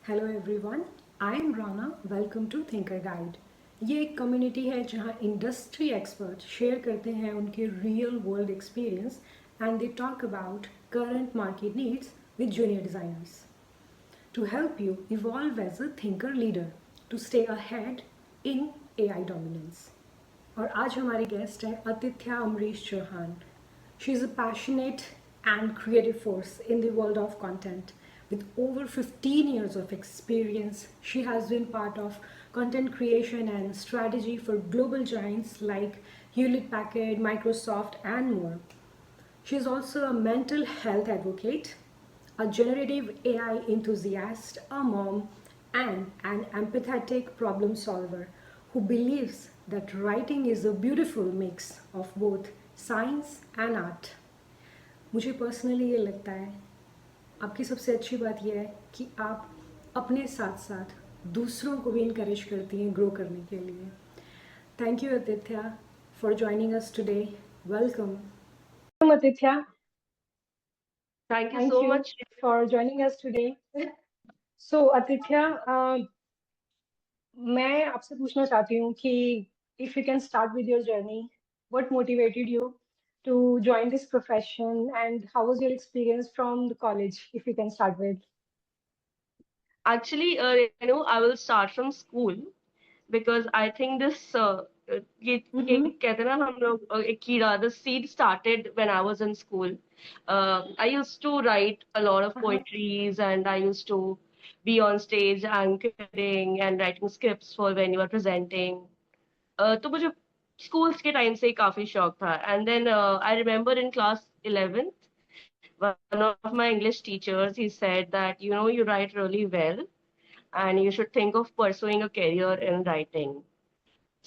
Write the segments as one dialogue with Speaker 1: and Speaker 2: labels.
Speaker 1: Hello everyone, I am Rana. Welcome to Thinker Guide. ये एक community है जहाँ इंडस्ट्री एक्सपर्ट शेयर करते हैं उनके real world experience and they talk about current market needs with junior designers to help you evolve as a thinker leader to stay ahead in AI dominance. और आज हमारे guest है Atithya Amrish Chauhan. She is a passionate and creative force in the world of content. With over 15 years of experience, she has been part of content creation and strategy for global giants like Hewlett Packard, Microsoft, and more. She is also a mental health advocate, a generative AI enthusiast, a mom, and an empathetic problem solver who believes that writing is a beautiful mix of both science and art. मुझे personally ये लगता है आपकी सबसे अच्छी बात यह है कि आप अपने साथ साथ दूसरों को भी इनकरेज करती हैं ग्रो करने के लिए. Thank you Aditya for joining us today. Welcome. Aditya,
Speaker 2: Thank you
Speaker 1: thank
Speaker 2: so
Speaker 1: you
Speaker 2: much.
Speaker 1: for joining us today. So, Aditya, मैं आपसे पूछना चाहती हूँ कि if you can start with your journey, what motivated you to join this profession and how was your experience from the college, if you can start with?
Speaker 2: Actually, I will start from school because I think this ये
Speaker 1: Mm-hmm.
Speaker 2: कहते हैं ना हम लोग एक कीड़ा, the seed started when I was in school. I used to write a lot of
Speaker 1: Uh-huh.
Speaker 2: poetries and I used to be on stage anchoring and writing scripts for when you are presenting. तो मुझे schools के time से ही काफी शौक था. And then I remember in class 11th, one of my English teachers, he said that, you write really well and you should think of pursuing a career in writing.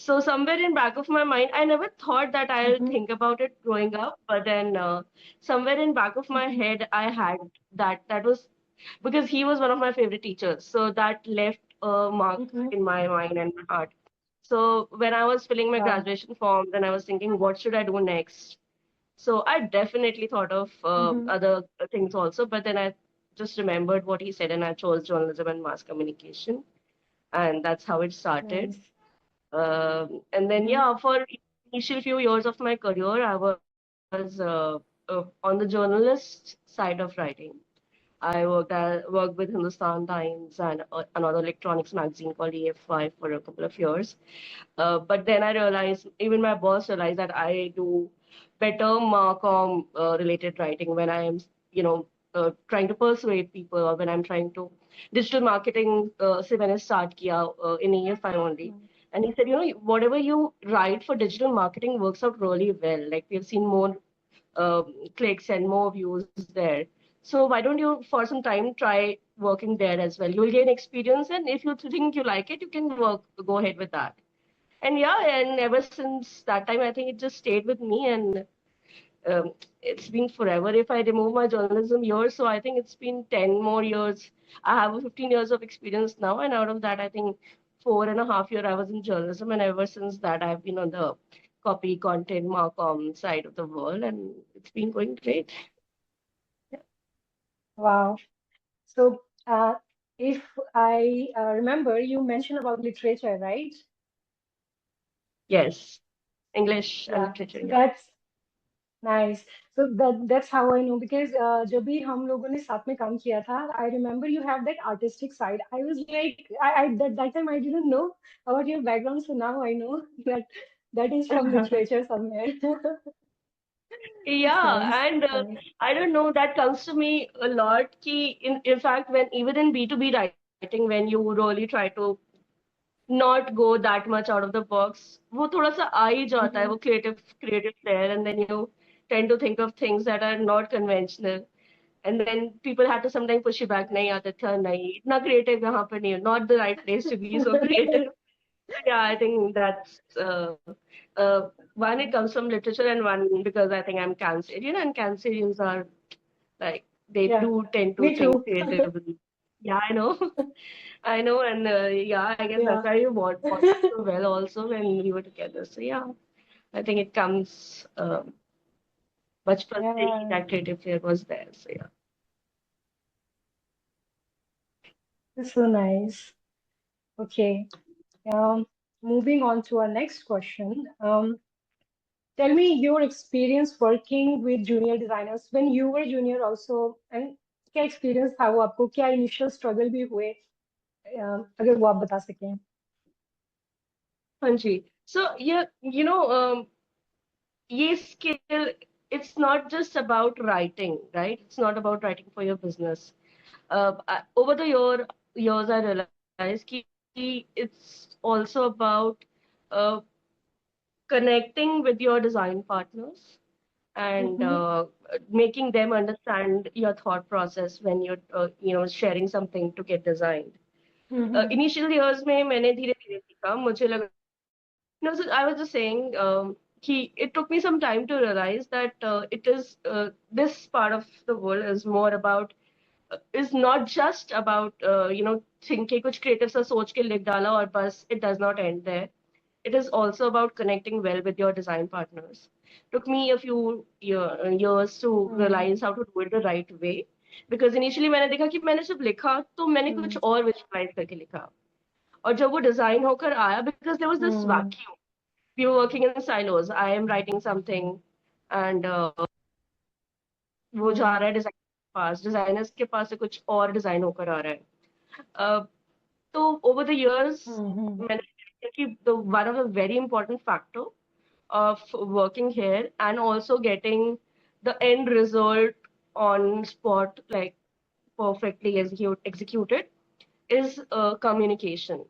Speaker 2: So somewhere in back of my mind, I never thought that I'll
Speaker 1: Mm-hmm.
Speaker 2: think about it growing up, but then somewhere in back of my
Speaker 1: Mm-hmm.
Speaker 2: head, I had that was because he was one of my favorite teachers. So that left a mark
Speaker 1: Mm-hmm.
Speaker 2: in my mind and my heart. So when I was filling my
Speaker 1: Wow.
Speaker 2: graduation form, then I was thinking, what should I do next? So I definitely thought of
Speaker 1: Mm-hmm.
Speaker 2: other things also, but then I just remembered what he said and I chose journalism and mass communication. And that's how it started.
Speaker 1: Nice.
Speaker 2: And then,
Speaker 1: Mm-hmm.
Speaker 2: yeah, for initial few years of my career, I was on the journalist side of writing. I worked with Hindustan Times and another electronics magazine called EFI for a couple of years. But then I realized, even my boss realized that I do better Marcom related writing when I am, trying to persuade people or when I'm trying to digital marketing. Say when I start kiya in EFI only. And he said, whatever you write for digital marketing works out really well. Like we've seen more clicks and more views there. So why don't you, for some time, try working there as well? You'll gain experience, and if you think you like it, you can go ahead with that. And yeah, and ever since that time, I think it just stayed with me, and it's been forever. If I remove my journalism years, so I think it's been 10 more years. I have 15 years of experience now, and out of that, I think 4.5 years I was in journalism, and ever since that, I've been on the copy, content, marcom side of the world, and it's been going great. Yeah.
Speaker 1: Wow. So, if I remember, you mentioned about literature, right?
Speaker 2: Yes, English and
Speaker 1: Yeah.
Speaker 2: literature.
Speaker 1: So
Speaker 2: Yeah.
Speaker 1: that's nice. So that's how I know because जब भी हम लोगों ने साथ में काम किया था, I remember you have that artistic side. I was like, I that time I didn't know about your background, so now I know that that is from literature somewhere. It's nice.
Speaker 2: Yeah, and
Speaker 1: Nice.
Speaker 2: I don't know, that comes to me a lot. Ki in fact, when even in B2B writing, when you really try to not go that much out of the box, वो थोड़ा सा आ ही जाता है,
Speaker 1: Mm-hmm.
Speaker 2: वो creative flair, and then you tend to think of things that are not conventional. And then people had to sometimes push you back, नहीं आदित्य नहीं, इतना creative यहाँ पे नहीं, not the right place to be so creative. Yeah, I think that's one, it comes from literature, and one because I think I'm Cancerian, and Cancerians are like they
Speaker 1: Yeah.
Speaker 2: do tend to
Speaker 1: Me
Speaker 2: think
Speaker 1: too.
Speaker 2: creatively. Yeah, I know, I know, and yeah, I guess that's
Speaker 1: Yeah.
Speaker 2: why you bought so well also when we were together. So yeah, I think it comes बचपन से ही
Speaker 1: Yeah.
Speaker 2: that creative flair was there. So yeah.
Speaker 1: So nice. Okay. Um, moving on to our next question. Tell me your experience working with junior designers when you were junior also, and क्या experience था वो आपको, क्या initial struggle भी हुए, अगर वो आप बता सकें.
Speaker 2: Hanji. So yeah, ये skill, it's not just about writing, right? It's not about writing for your business. Over the years, I realized कि it's also about uh, connecting with your design partners and
Speaker 1: Mm-hmm.
Speaker 2: making them understand your thought process when you're sharing something to get designed.
Speaker 1: Mm-hmm.
Speaker 2: Initial years में मैंने धीरे धीरे सीखा मुझे लगा. No, so I was just saying, it took me some time to realize that this part of the world is more about, is not just about, thinking कुछ creative सा सोच के लिख डाला और बस, it does not end there. It is also about connecting well with your design partners. Took me a few years to
Speaker 1: Mm-hmm.
Speaker 2: realize how to do it the right way. Because initially मैंने देखा कि मैंने सिर्फ लिखा तो मैंने कुछ और विजुअलाइज करके लिखा. और जब वो डिजाइन होकर आया, because there was this
Speaker 1: Mm-hmm.
Speaker 2: vacuum. We were working in silos. I am writing something and वो जा रहा है डिजाइनर के पास, डिजाइनर्स के पास से कुछ और डिजाइन होकर आ रहा है. Uh, तो over the years
Speaker 1: Mm-hmm.
Speaker 2: मैंने देखा कि the one of the very important factor of working here and also getting the end result on spot, like perfectly executed, is communication.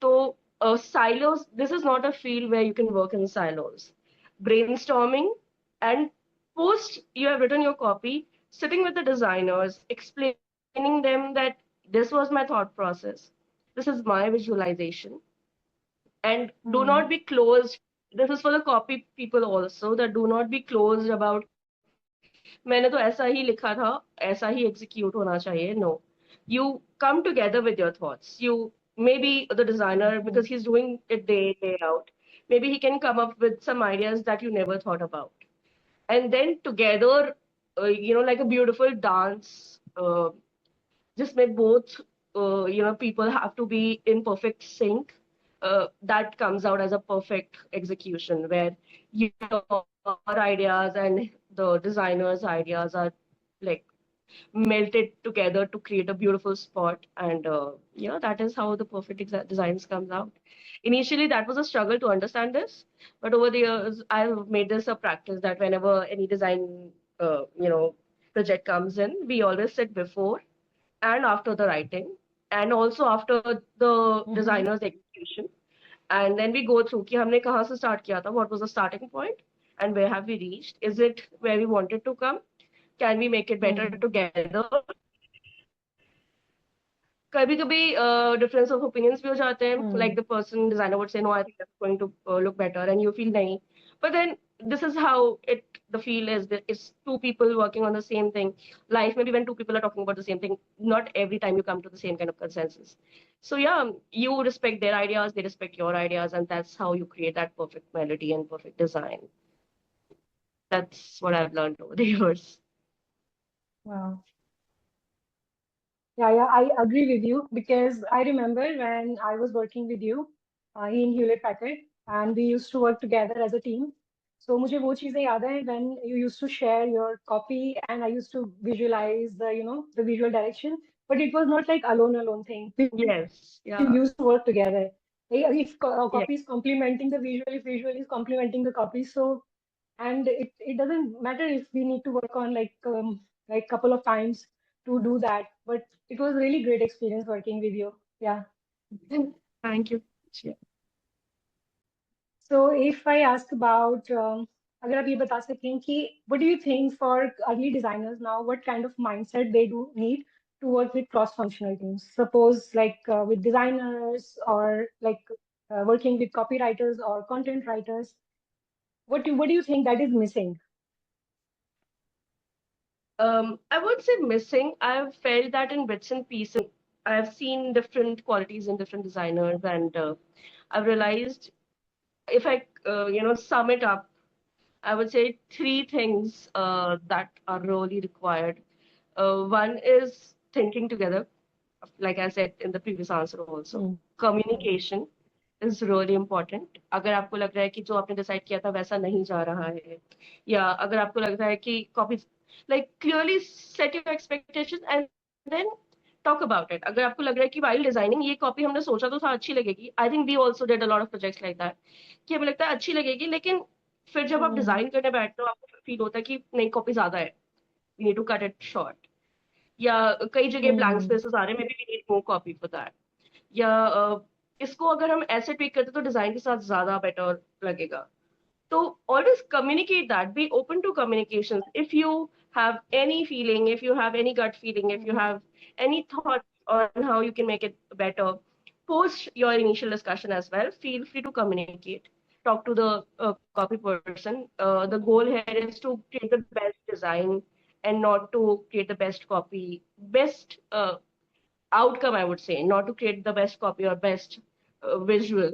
Speaker 2: So, silos, this is not a field where you can work in silos. Brainstorming and post you have written your copy, sitting with the designers, explaining them that this was my thought process, this is my visualization, and do not be closed. This is for the copy people also, that do not be closed about मैंने तो ऐसा ही लिखा था, ऐसा ही execute होना चाहिए. No, you come together with your thoughts. You, maybe the designer, because
Speaker 1: Mm-hmm.
Speaker 2: he's doing it day out, maybe he can come up with some ideas that you never thought about, and then together, like a beautiful dance, just make both, people have to be in perfect sync. That comes out as a perfect execution where your ideas and the designer's ideas are like melted together to create a beautiful spot. And that is how the perfect designs comes out. Initially that was a struggle to understand this, but over the years I've made this a practice that whenever any design project comes in, we always sit before and after the writing, and also after the
Speaker 1: Mm-hmm.
Speaker 2: designer's execution, and then we go through कि हमने कहाँ से start किया था, what was the starting point, and where have we reached, is it where we wanted to come, can we make it better
Speaker 1: Mm-hmm.
Speaker 2: together. कभी कभी difference of opinions भी हो जाते हैं, like the person designer would say no, I think that's going to look better, and you feel नहीं, but then this is how the feel is that it's two people working on the same thing. Life maybe when two people are talking about the same thing, not every time you come to the same kind of consensus. So yeah, you respect their ideas, they respect your ideas, and that's how you create that perfect melody and perfect design. That's what I've learned over the years.
Speaker 1: Wow. Yeah, I agree with you because I remember when I was working with you in Hewlett Packard and we used to work together as a team. So मुझे वो चीजें याद है when you used to share your copy and I used to visualize the visual direction, but it was not like alone thing. We
Speaker 2: Yes,
Speaker 1: used to
Speaker 2: yeah,
Speaker 1: work together. If copy is
Speaker 2: yeah.
Speaker 1: complementing the visual, if visual is complementing the copy, so and it doesn't matter if we need to work on like couple of times to do that, but it was really great experience working with you. Yeah.
Speaker 2: Thank you. Yeah.
Speaker 1: So if I ask about अगर आप ये बता सकें कि what do you think for early designers now, what kind of mindset they do need to work with cross functional teams, suppose like with designers or like working with copywriters or content writers, what do you think that is missing?
Speaker 2: I would say missing. I've felt that in bits and pieces. I've seen different qualities in different designers, and I've realized if I, sum it up, I would say three things that are really required. One is thinking together. like I said in the previous answer also,
Speaker 1: Hmm.
Speaker 2: communication is really important. अगर आपको लग रहा है कि जो आपने decide किया था वैसा नहीं जा रहा है, या अगर आपको लग रहा है कि copy, like clearly set your expectations and then talk about it. अगर आपको लग रहा है कि while designing ये कॉपी हमने सोचा तो था अच्छी लगेगी, I think we also did a lot of projects like that, कि हमें लगता है अच्छी लगेगी, लेकिन फिर जब आप
Speaker 1: Hmm.
Speaker 2: डिजाइन करने बैठते हो आपको फील होता है कि नहीं, कॉपी ज्यादा है, we need to cut it short, या कई जगह ब्लैंक
Speaker 1: Hmm.
Speaker 2: स्पेसेस आ रहे हैं, maybe we need more copy for that, या इसको अगर हम ऐसे ट्वीक करते तो डिजाइन के साथ ज्यादा बेटर लगेगा. So always communicate that. Be open to communications. If you have any feeling, if you have any gut feeling, if you have any thoughts on how you can make it better, post your initial discussion as well. Feel free to communicate. Talk to the copy person. The goal here is to create the best design and not to create the best copy, best outcome, I would say, not to create the best copy or best visual.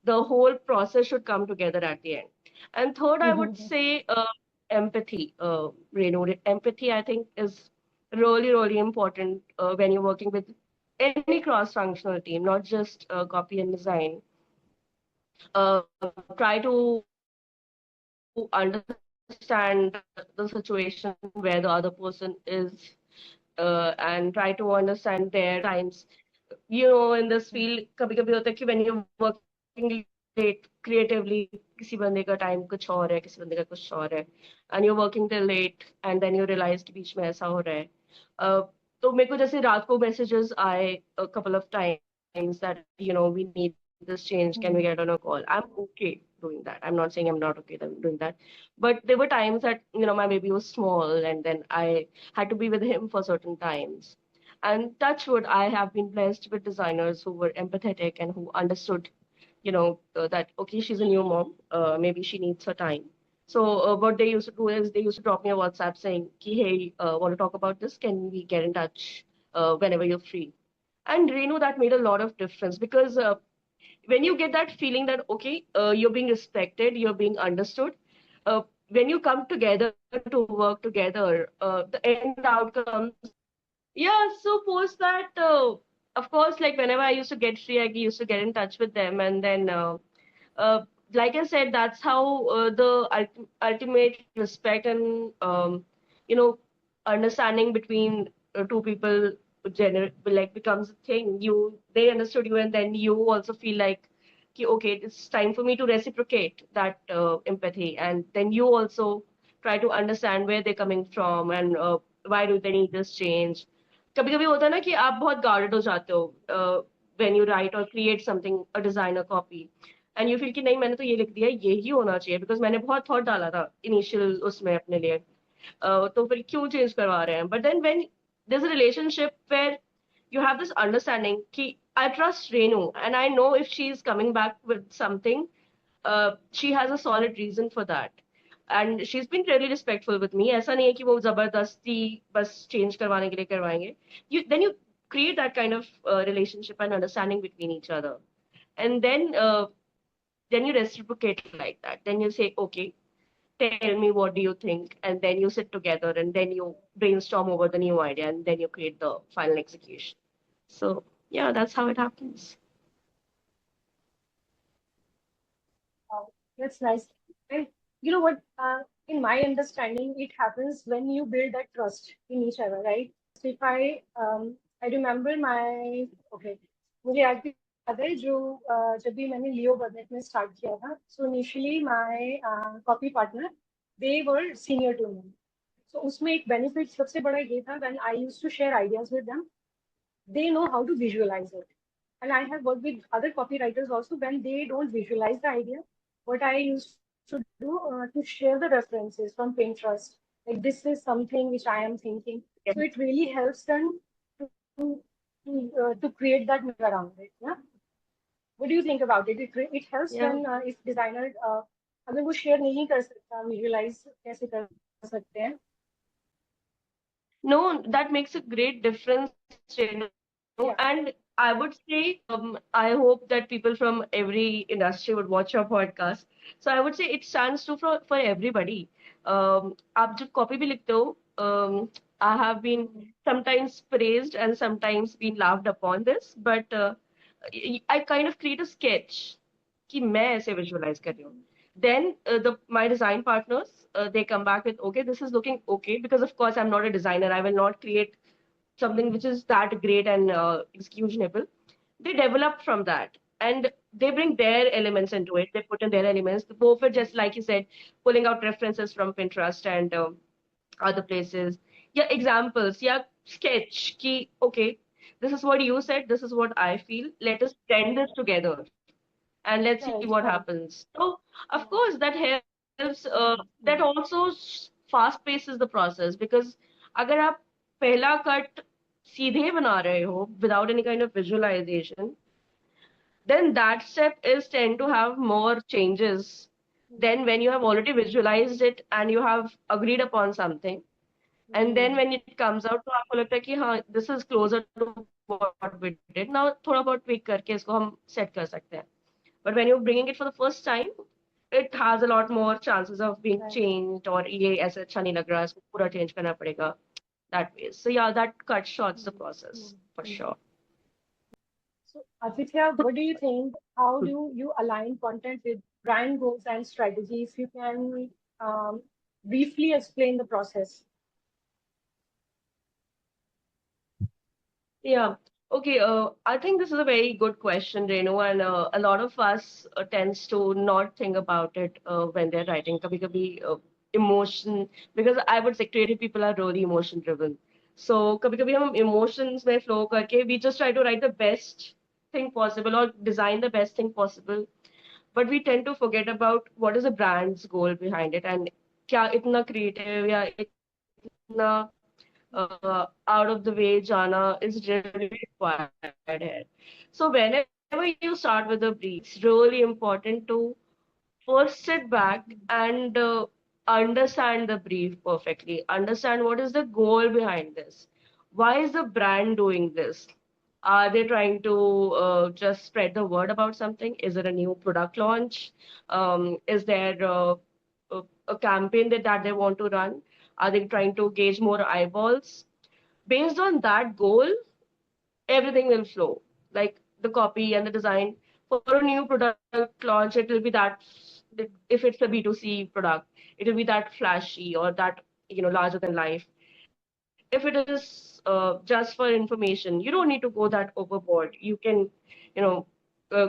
Speaker 2: The whole process should come together at the end. And third, I would
Speaker 1: Hmm.
Speaker 2: say empathy. Renu, empathy, I think, is really, really important when you're working with any cross-functional team, not just copy and design. Try to understand the situation where the other person is, and try to understand their times. In this field कभी कभी होता है कि when you're working late creatively, किसी बंदे का time कुछ और है, किसी बंदे का कुछ और है, and you're working till late and then you realize कि बीच में ऐसा हो रहा है. तो मेरे को जैसे रात को messages आए a couple of times that we need this change, can we
Speaker 1: Hmm.
Speaker 2: get on a call? I'm okay doing that. I'm not saying I'm not okay doing that, but there were times that my baby was small and then I had to be with him for certain times. And touch wood, I have been blessed with designers who were empathetic and who understood, that okay, she's a new mom, maybe she needs her time. So what they used to do is they used to drop me a WhatsApp saying, Ki, hey, want to talk about this? Can we get in touch whenever you're free? And Renu, that made a lot of difference because when you get that feeling that okay, you're being respected, you're being understood, when you come together to work together, the end outcomes. Yeah, so post that, of course, like whenever I used to get free, I used to get in touch with them, and then, uh, like I said, that's how the ultimate respect and you know understanding between two people like becomes a thing. They understood you, and then you also feel like, "Ki, okay, it's time for me to reciprocate that empathy, and then you also try to understand where they're coming from and why do they need this change. कभी कभी होता है ना कि आप बहुत guarded हो जाते हो when you write or create something, a designer copy, and you feel कि नहीं, मैंने तो ये लिख दिया, ये ही होना चाहिए because मैंने बहुत थॉट डाला था इनिशियल उसमें अपने लिए. तो फिर क्यों चेंज करवा रहे हैं. But then when there's a relationship where you have this understanding कि I trust Renu and I know if she's coming back with something, she has a solid reason for that. And she's been really respectful with me. ऐसा नहीं है कि वो जबरदस्ती बस change करवाने के लिए करवाएंगे. Then you create that kind of relationship and understanding between each other. And then you reciprocate like that. Then you say, okay, tell me what do you think, and then you sit together and then you brainstorm over the new idea and then you create the final execution. So yeah, that's how it happens.
Speaker 1: That's nice. And you know what? In my understanding, it happens when you build that trust in each other, right? So if I remember my okay, मुझे आज भी याद है जो जब भी मैंने लियो budget में स्टार्ट किया था. So initially my copy partner, they were senior to me. So उसमें एक benefit सबसे बड़ा ये था when I used to share ideas with them, they know how to visualize it. And I have worked with other copywriters also when they don't visualize the idea. What I used to do to share the references from Pinterest, like this is something which I am thinking.
Speaker 2: Yeah.
Speaker 1: So it really helps them to to create that mirror around it. Yeah. What do you think about it? It helps
Speaker 2: Yeah.
Speaker 1: when if designer अगर वो share नहीं कर सकता visualize कैसे कर सकते हैं.
Speaker 2: No, that makes a great difference, Renu.
Speaker 1: Yeah.
Speaker 2: And I would say, I hope that people from every industry would watch your podcast. So I would say it stands true for everybody. आप जब copy भी लिखते हो, I have been sometimes praised and sometimes been laughed upon this, but I kind of create a sketch कि मैं ऐसे visualize कर रही हूँ. Then the my design partners they come back with okay, this is looking okay, because of course I'm not a designer. I will not create something which is that great and executionable. They develop from that and they bring their elements into it. They put in their elements. The both are just like you said, pulling out references from Pinterest and other places. Yeah, examples. Yeah, sketch. Ki, okay, this is what you said. This is what I feel. Let us blend this together and let's see what
Speaker 1: Right, right.
Speaker 2: happens. So, of course, that helps. That also fast paces the process because अगर आप पहला cut सीधे बना रहे हो without any kind of visualization, then that step is tend to have more changes than when you have already visualized it and you have agreed upon something. And then when it comes out, तो आपको लगता है कि हाँ, this is closer to what we did. Now थोड़ा बहुत tweak करके इसको हम set कर सकते हैं. But when you're bringing it for the first time, it has a lot more chances of being
Speaker 1: Right.
Speaker 2: changed or ये ऐसे अच्छा नहीं लग रहा है, इसको पूरा change करना पड़ेगा. That way. So yeah, that cut shorts the process for sure.
Speaker 1: So, Atithya, what do you think? How do you align content with brand goals and strategies? You can briefly explain the process.
Speaker 2: Yeah. Okay. I think this is a very good question, Renu, and a lot of us tends to not think about it when they're writing. Kabhi kabhi emotion, because I would say creative people are really emotion driven. So kabhi kabhi hum emotions mein flow karke we just try to write the best thing possible or design the best thing possible, but we tend to forget about what is the brand's goal behind it and क्या इतना creative या इतना out of the way jana is really required here. So whenever you start with a brief, it's really important to first sit back and understand the brief perfectly. Understand what is the goal behind this. Why is the brand doing this? Are they trying to just spread the word about something? Is it a new product launch? Is there a campaign that they want to run? Are they trying to gauge more eyeballs? Based on that goal, everything will flow. Like the copy and the design for a new product launch, it will be that if it's a B2C product, it will be that flashy or that larger than life. If it is just for information, you don't need to go that overboard. You can, you know,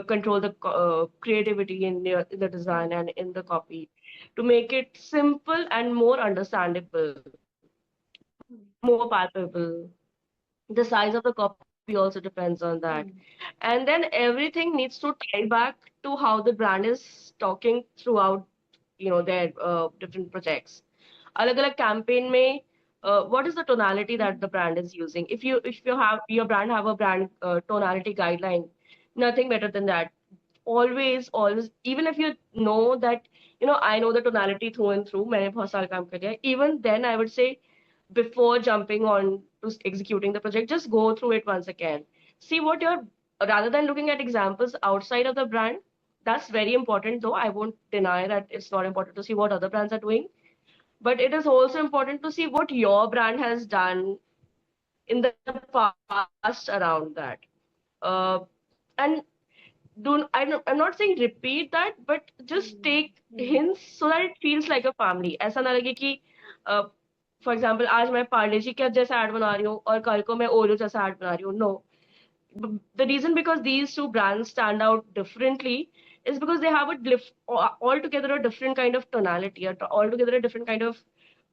Speaker 2: control the creativity in the design and in the copy to make it simple and more understandable, more palpable. The size of the copy also depends on that. And then everything needs to tie back to how the brand is talking throughout their different projects. Alag alag campaign mein what is the tonality that the brand is using? If you have your brand have a brand tonality guideline, nothing better than that. Always, even if you know that, I know the tonality through and through, मैंने बहुत साल काम कर लिया है, even then I would say before jumping on to executing the project, just go through it once again. See what you're, rather than looking at examples outside of the brand, that's very important though. I won't deny that it's not important to see what other brands are doing, but it is also important to see what your brand has done in the past around that. Uh, and I'm not saying repeat that, but just take hints so that it feels like a family. ऐसा ना लगे कि for example आज मैं पार्ले जी का जैसा add बना रही हूँ और कल को मैं ओरियो जैसा ऐड बना रही हूँ. No, the reason because these two brands stand out differently is because they have altogether a different kind of tonality, altogether a different kind of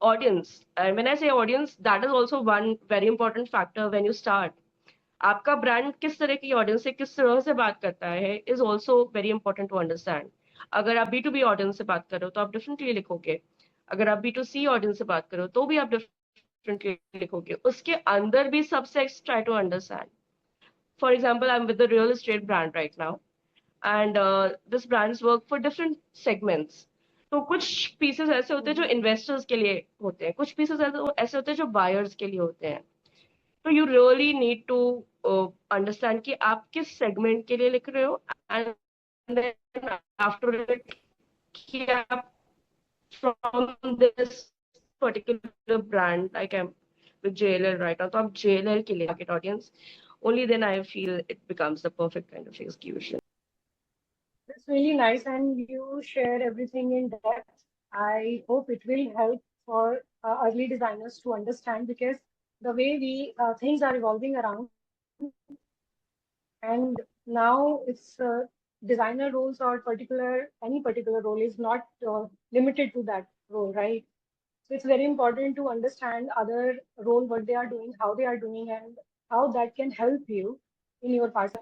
Speaker 2: audience. And when I say audience, that is also one very important factor when you start. आपका brand किस तरह की audience से किस तरह से बात करता है is also very important to understand. अगर आप B2B ऑडियंस से बात कर रहे हो तो आप डिफरेंटली लिखोगे. अगर आप B2C ऑडियंस से बात कर रहे हो तो भी आप डिफरेंटली लिखोगे. उसके अंदर भी subsets try to understand. For example, I'm with the real estate brand right now, and this brands work for different segments. तो कुछ पीसेस ऐसे होते हैं जो इन्वेस्टर्स के लिए होते हैं, कुछ पीसेस ऐसे होते हैं जो बायर्स के लिए होते हैं. तो you really need to understand कि आप किस सेगमेंट के लिए लिख रहे हो, एंड देन आफ्टर इट कि आप from this particular brand, like with JLL right now. तो आप JLL के लिए target audience. Only then I feel it becomes the perfect kind of execution.
Speaker 1: That's really nice, and you shared everything in depth. I hope it will help for early designers to understand because the way we things are evolving around, and now it's designer roles or particular any particular role is not limited to that role, right? So it's very important to understand other role, what they are doing, how they are doing, and how that can help you in your part.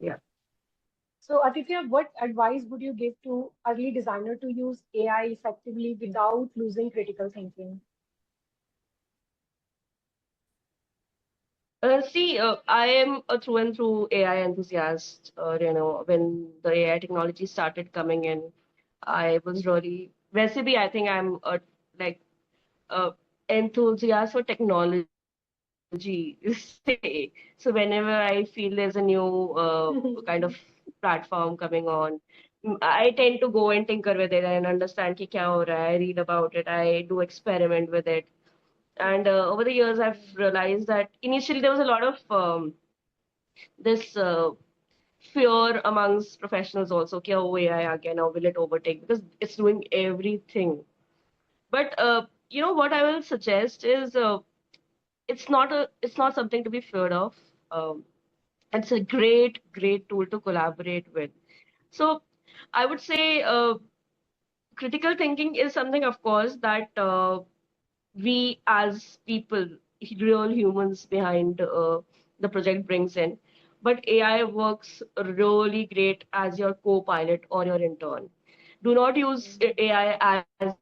Speaker 2: Yeah.
Speaker 1: So, Atithya, what advice would you give to early designer to use AI effectively without losing critical thinking?
Speaker 2: See, I am a through and through AI enthusiast. When the AI technology started coming in, I was really, वैसे भी I think I'm a like a enthusiast for technology. Say. So whenever I feel there's a new kind of platform coming on, I tend to go and tinker with it and understand कि क्या हो रहा है. I read about it. I do experiment with it. And over the years, I've realized that initially there was a lot of this fear amongst professionals also. कि oh, AI again, now will it overtake? Because it's doing everything. But what I will suggest is it's not something to be feared of. Um, it's a great tool to collaborate with. So I would say critical thinking is something, of course, that we as people, real humans behind the project brings in. But AI works really great as your co-pilot or your intern. Do not use AI as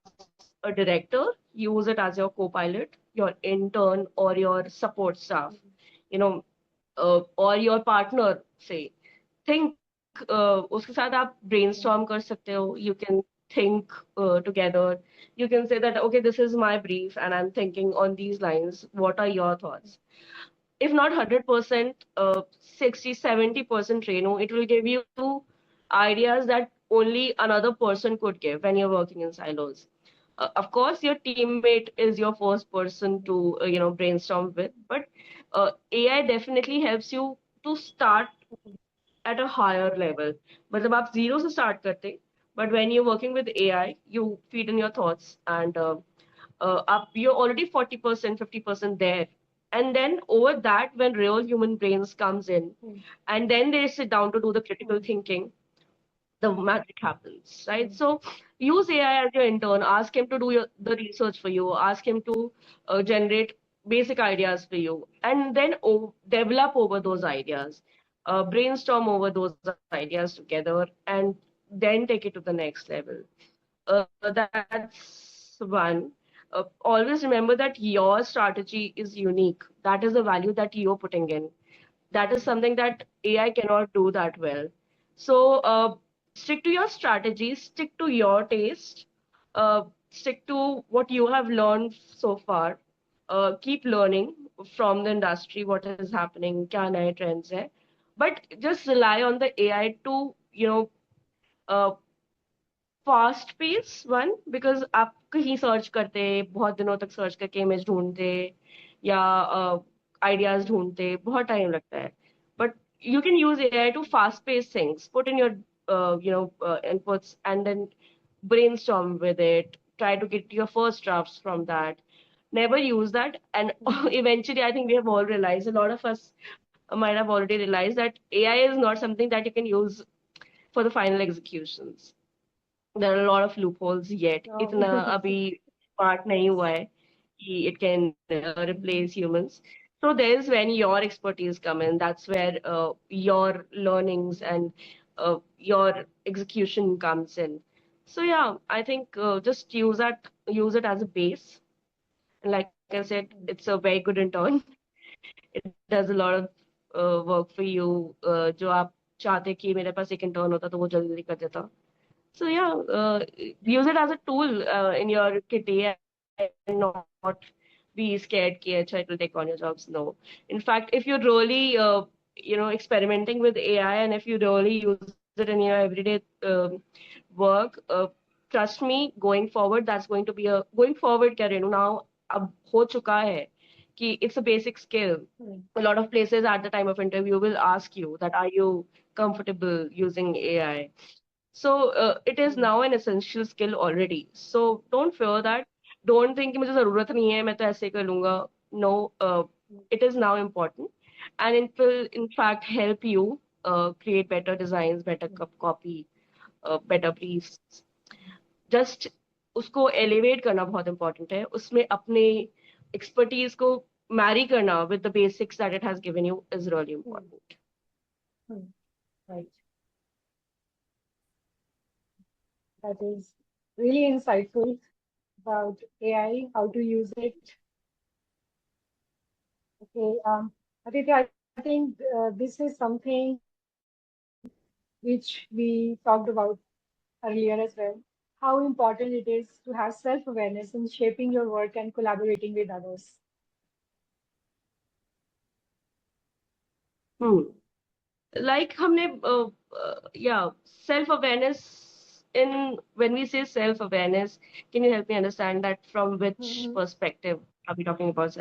Speaker 2: a director. Use it as your co-pilot, your intern, or your support staff. You know, or your partner, say. Think उसके साथ आप brainstorm कर सकते हो. You can think together. You can say that, okay, this is my brief and I'm thinking on these lines. What are your thoughts? If not 100%, 60, 70%, it will give you ideas that only another person could give when you're working in silos. Of course, your teammate is your first person to, brainstorm with, but AI definitely helps you to start at a higher level. मतलब आप zero से start करते, but when you're working with AI, you feed in your thoughts and you're already 40%, 50% there. And then over that, when real human brains comes in, and then they sit down to do the critical thinking, the magic happens, right? So use AI as your intern. Ask him to do the research for you. Ask him to generate basic ideas for you, and then develop over those ideas, brainstorm over those ideas together, and then take it to the next level. That's one. Always remember that your strategy is unique. That is the value that you're putting in. That is something that AI cannot do that well. So stick to your strategy, stick to your taste, stick to what you have learned so far. Keep learning from the industry, what is happening, क्या नए trends है. But just rely on the AI to, uh, fast pace one because आप कहीं search करते बहुत दिनों तक search करके इमेज ढूंढते या आइडियाज ढूंढते बहुत टाइम लगता है but you can use AI to fast pace things. Put in your inputs and then brainstorm with it. Try to get your first drafts from that. Never use that. And eventually, I think we have all realized, a lot of us might have already realized that AI is not something that you can use for the final executions. There are a lot of loopholes yet. इतना अभी smart नहीं हुआ है कि it can replace humans. So there's when your expertise come in. That's where your learnings and your execution comes in. So yeah, I think just use it as a base. And like I said, it's a very good intern. It does a lot of work for you. जो आप चाहते कि मेरे पास एक intern होता तो वो जल्दी जल्दी कर देता. So yeah, use it as a tool in your kitty and not be scared कि अच्छा it will take on your jobs. No. In fact, if you're really experimenting with AI and if you really use it in your everyday work, trust me, going forward that's going to be a going forward क्या Renu now अब हो चुका है कि it's a basic skill.
Speaker 1: Hmm.
Speaker 2: A lot of places at the time of interview will ask you that are you comfortable using AI. So it is
Speaker 1: Hmm.
Speaker 2: now an essential skill already. So don't fear that. Don't think कि मुझे जरूरत नहीं है मैं तो ऐसे कर लूंगा. No, it is now important, and it will in fact help you create better designs, better copy, better briefs. Just उसको elevate करना बहुत important है. उसमें अपने expertise को marry करना with the basics that it has given you is really
Speaker 1: Hmm.
Speaker 2: important.
Speaker 1: Hmm. Right. That is really insightful about AI, how to use it. Okay. Aditya, I think this is something which we talked about earlier as well. How important it is to have self-awareness in shaping your work and collaborating with others.
Speaker 2: Hmm. Like हमने yeah, self awareness, in when we say self awareness, can you help me understand that from which
Speaker 1: Mhm.
Speaker 2: perspective are we talking about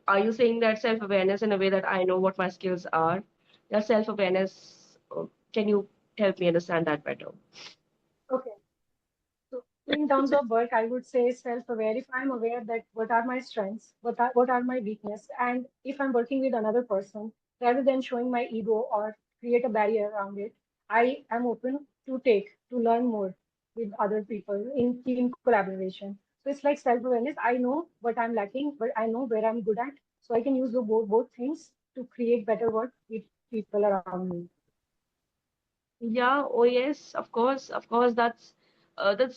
Speaker 2: are you saying that self awareness in a way that I know what my skills are, that self awareness, can you help me understand that better?
Speaker 1: Okay. So in terms of work, I would say self-aware. If I'm aware that what are my strengths, what are my weakness, and if I'm working with another person, rather than showing my ego or create a barrier around it, I am open to learn more with other people in team collaboration. So it's like self-awareness. I know what I'm lacking, but I know where I'm good at. So I can use both things to create better work with people around me.
Speaker 2: Yeah, oh yes, of course, that's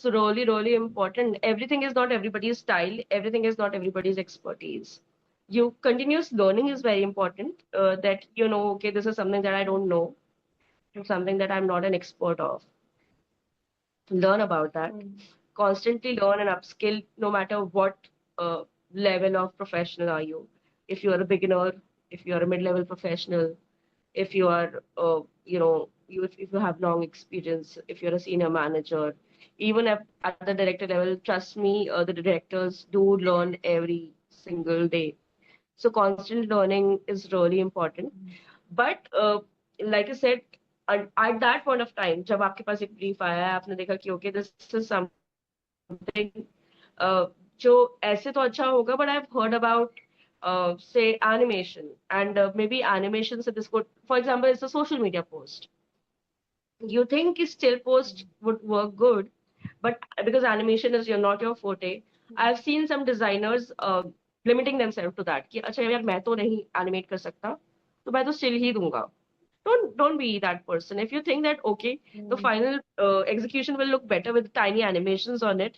Speaker 2: really, really important. Everything is not everybody's style, everything is not everybody's expertise. You continuous learning is very important. That you know, okay, this is something that I don't know, something that I'm not an expert of. Learn about that.
Speaker 1: Mm.
Speaker 2: Constantly learn and upskill, no matter what uh, level of professional are you. If you are a beginner, if you are a mid-level professional, if you are if you have long experience, if you're a senior manager, even at the director level, trust me, the directors do learn every single day. So constant learning is really important. But like I said, at that point of time, जब आपके पास एक brief आया है, आपने देखा कि okay, this is something जो ऐसे तो अच्छा होगा, but I've heard about say animation, and maybe animation से this could, for example, it's a social media post. You think a still post would work good, but because animation is not your forte, I've seen some designers limiting themselves to that कि अच्छा यार मैं तो नहीं animate कर सकता, तो मैं तो still ही दूंगा. Don't be that person. If you think that okay, the
Speaker 1: Mm.
Speaker 2: final execution will look better with tiny animations on it,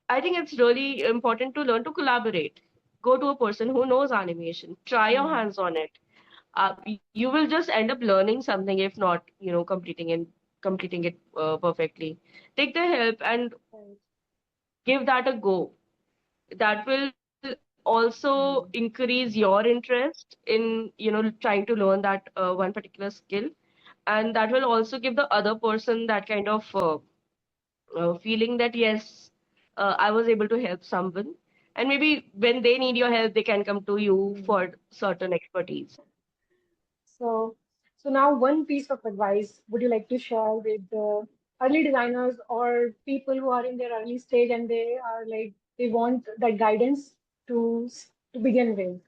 Speaker 2: I think it's really important to learn to collaborate. Go to a person who knows animation. Try your
Speaker 1: Mm.
Speaker 2: hands on it. You will just end up learning something if not, completing it perfectly. Take the help and
Speaker 1: Right.
Speaker 2: give that a go. That will also
Speaker 1: Mm.
Speaker 2: increase your interest in, trying to learn that one particular skill, and that will also give the other person that kind of feeling that yes, I was able to help someone, and maybe when they need your help, they can come to you
Speaker 1: Mm.
Speaker 2: for certain expertise.
Speaker 1: So, so now one piece of advice would you like to share with the early designers or people who are in their early stage and they are like they want that guidance to begin with?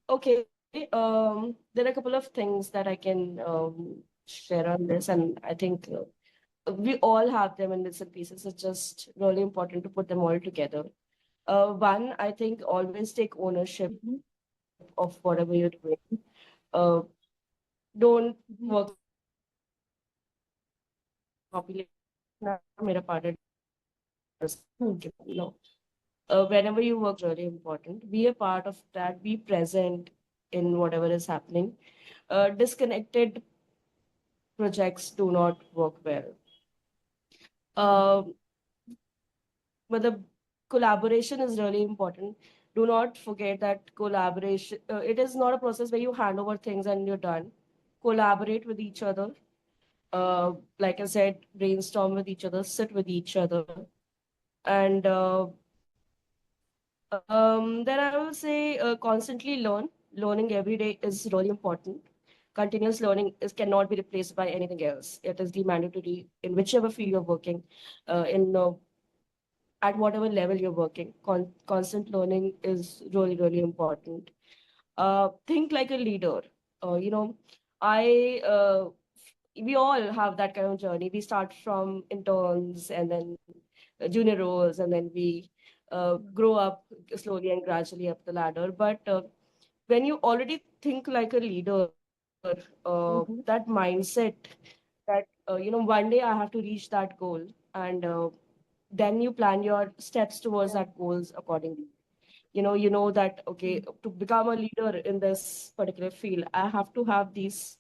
Speaker 2: Okay. There are a couple of things that I can share on this, and I think we all have them in bits and pieces. It's just really important to put them all together. One, I think always take ownership
Speaker 1: Mhm.
Speaker 2: of whatever you're doing. Uh, don't
Speaker 1: Mhm.
Speaker 2: work as a copy. "ना, मेरा partner
Speaker 1: Hmm.
Speaker 2: no. Whenever you work really important. Be a part of that. Be present in whatever is happening. Disconnected projects do not work well.
Speaker 1: Hmm.
Speaker 2: Uh, but the collaboration is really important. Do not forget that collaboration, it is not a process where you hand over things and you're done. Collaborate with each other. Like I said, brainstorm with each other, sit with each other, And then I will say constantly learn. Learning every day is really important. Continuous learning cannot be replaced by anything else. It is the mandatory in whichever field you're working, in at whatever level you're working. Constant learning is really, really important. Think like a leader. I we all have that kind of journey. We start from interns and then junior roles, and then we grow up slowly and gradually up the ladder. But when you already think like a leader, that
Speaker 1: Mm-hmm.
Speaker 2: mindset that one day I have to reach that goal, and then you plan your steps towards
Speaker 1: Yeah.
Speaker 2: that goals accordingly. You know that, okay, to become a leader in this particular field, I have to have these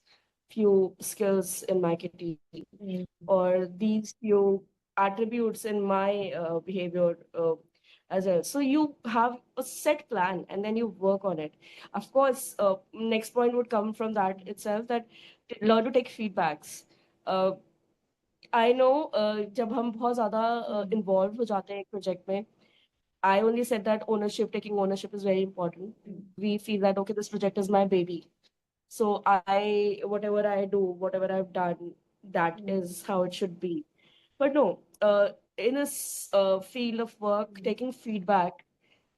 Speaker 2: few skills in my kitty,
Speaker 1: Mm-hmm.
Speaker 2: or these few attributes in my behavior as well. So you have a set plan and then you work on it. Of course, next point would come from that itself, that learn to take feedbacks. uh, I know, जब हम बहुत ज़्यादा involved हो जाते हैं एक project में, I only said that taking ownership is very important. We feel that, okay, this project is my baby. So whatever I do, whatever I've done, that is how it should be. But no, in this field of work, taking feedback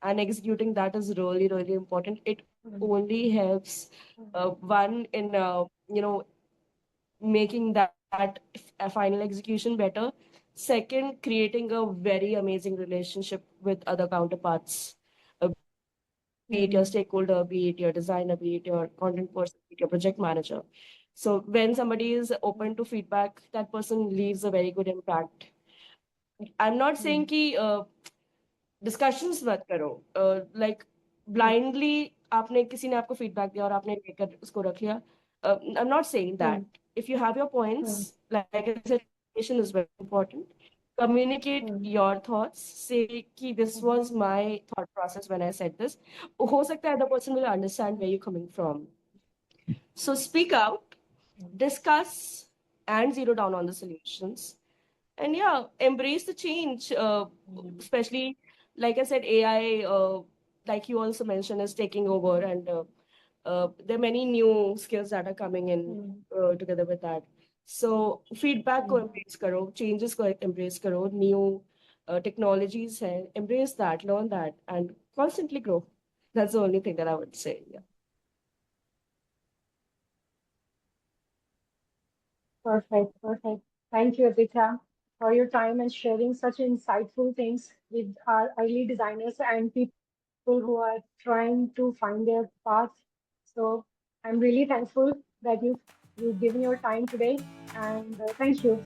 Speaker 2: and executing that is really, really important. It only helps, one, in making that final execution better. Second, creating a very amazing relationship with other counterparts, be it your stakeholder, be it your designer, be it your content person, be it your project manager. So when somebody is open to feedback, that person leaves a very good impact. I'm not saying कि discussions मत करो, like blindly आपने किसी ने आपको feedback दिया और आपने लेकर उसको रख लिया. I am not saying that. If you have your points, like I said, communication is very important. Communicate your thoughts. Say कि this was my thought process when I said this. हो सकता है the person will understand where you're coming from. So speak out, discuss, and zero down on the solutions. And yeah, embrace the change, especially, like I said, AI, like you also mentioned, is taking over, and there are many new skills that are coming in together with that. So feedback को embrace करो, changes को embrace करो, new technologies है, embrace that, learn that, and constantly grow. That's the only thing that I would say. Yeah.
Speaker 1: Perfect, perfect. Thank you, Atithya, for your time and sharing such insightful things with our early designers and people who are trying to find their path. So I'm really thankful that you've given your time today, and thank you.